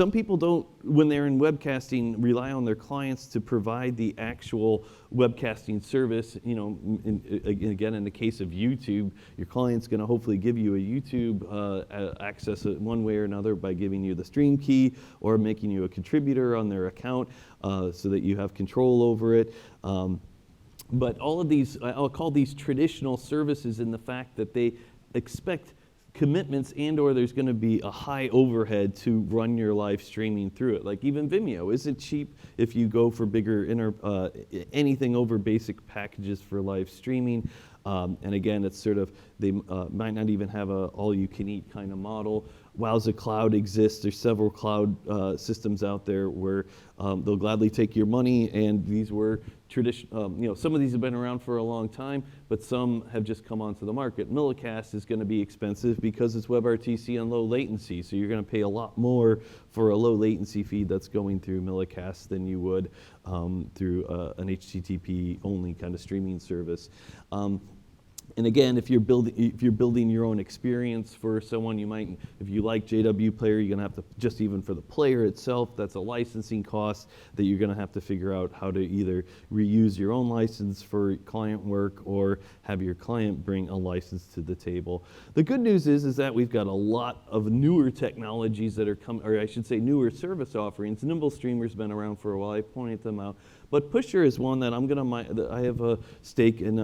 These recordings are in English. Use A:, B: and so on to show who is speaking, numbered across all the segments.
A: some people don't, when they're in webcasting, rely on their clients to provide the actual webcasting service. You know, again, in the case of YouTube, your client's going to hopefully give you a YouTube access one way or another by giving you the stream key or making you a contributor on their account so that you have control over it. But all of these, I'll call these traditional services, in the fact that they expect commitments or there's going to be a high overhead to run your live streaming through it. Like even Vimeo isn't cheap if you go for bigger, anything over basic packages for live streaming. And again, it's sort of, they might not even have a all-you-can-eat kind of model. Wowza Cloud exists. There's several cloud systems out there where they'll gladly take your money, and these were traditional, you know, some of these have been around for a long time, but some have just come onto the market. Millicast is going to be expensive because it's WebRTC and low latency, so you're going to pay a lot more for a low latency feed that's going through Millicast than you would through an HTTP only kind of streaming service. And again, if you're building your own experience for someone, you might, if you like JW Player, you're gonna have to, just even for the player itself, that's a licensing cost that you're gonna have to figure out how to either reuse your own license for client work or have your client bring a license to the table. The good news is that we've got a lot of newer technologies that are coming, or I should say newer service offerings. Nimble Streamer's been around for a while, I pointed them out. But Pusher is one that I have a stake in,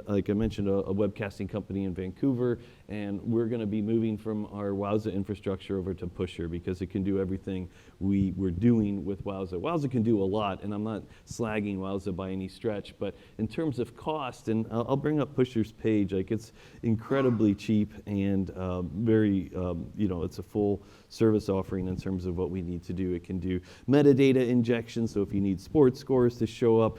A: like I mentioned, a webcasting company in Vancouver, and we're going to be moving from our Wowza infrastructure over to Pusher because it can do everything we were doing with Wowza. Wowza can do a lot, and I'm not slagging Wowza by any stretch, but in terms of cost, and I'll bring up Pusher's page, like it's incredibly cheap and very, you know, it's a full service offering in terms of what we need to do. It can do metadata injection, so if you need sports scores to show up,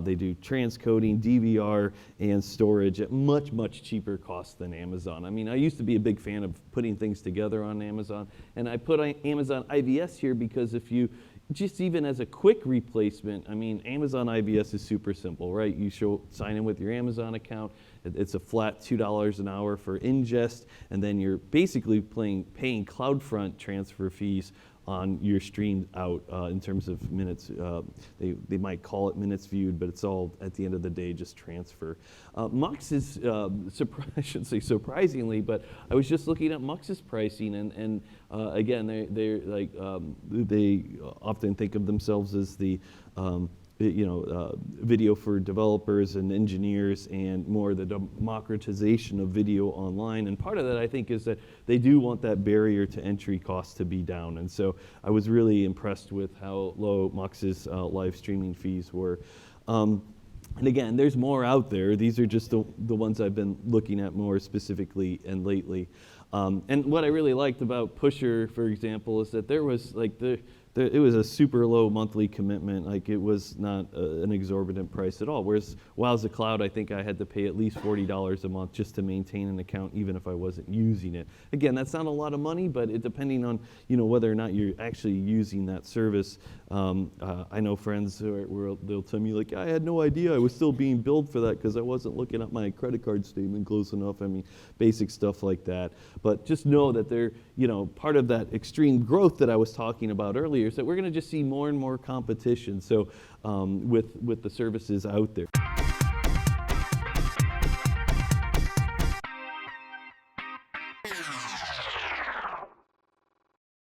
A: they do transcoding, DVR, and storage at much, much cheaper cost than Amazon. I mean, I used to be a big fan of putting things together on Amazon, and I put Amazon IVS here because if you, just even as a quick replacement, I mean, Amazon IVS is super simple, right? You sign in with your Amazon account. It's a flat $2 an hour for ingest, and then you're basically paying CloudFront transfer fees on your stream out in terms of minutes. They might call it minutes viewed, but it's all, at the end of the day, just transfer. Mux is, I shouldn't say surprisingly, but I was just looking at Mux's pricing, and again, they often think of themselves as the video for developers and engineers and more the democratization of video online. And part of that, I think, is that they do want that barrier to entry cost to be down. And so I was really impressed with how low Mux's live streaming fees were. And again, there's more out there. These are just the ones I've been looking at more specifically and lately. And what I really liked about Pusher, for example, is that there was like it was a super low monthly commitment. Like it was not an exorbitant price at all. Whereas Wowza Cloud, I think I had to pay at least $40 a month just to maintain an account, even if I wasn't using it. Again, that's not a lot of money, but depending on whether or not you're actually using that service. I know friends where they'll tell me like, I had no idea I was still being billed for that because I wasn't looking at my credit card statement close enough. I mean, basic stuff like that. But just know that they're, part of that extreme growth that I was talking about earlier is that we're going to just see more and more competition. So with the services out there.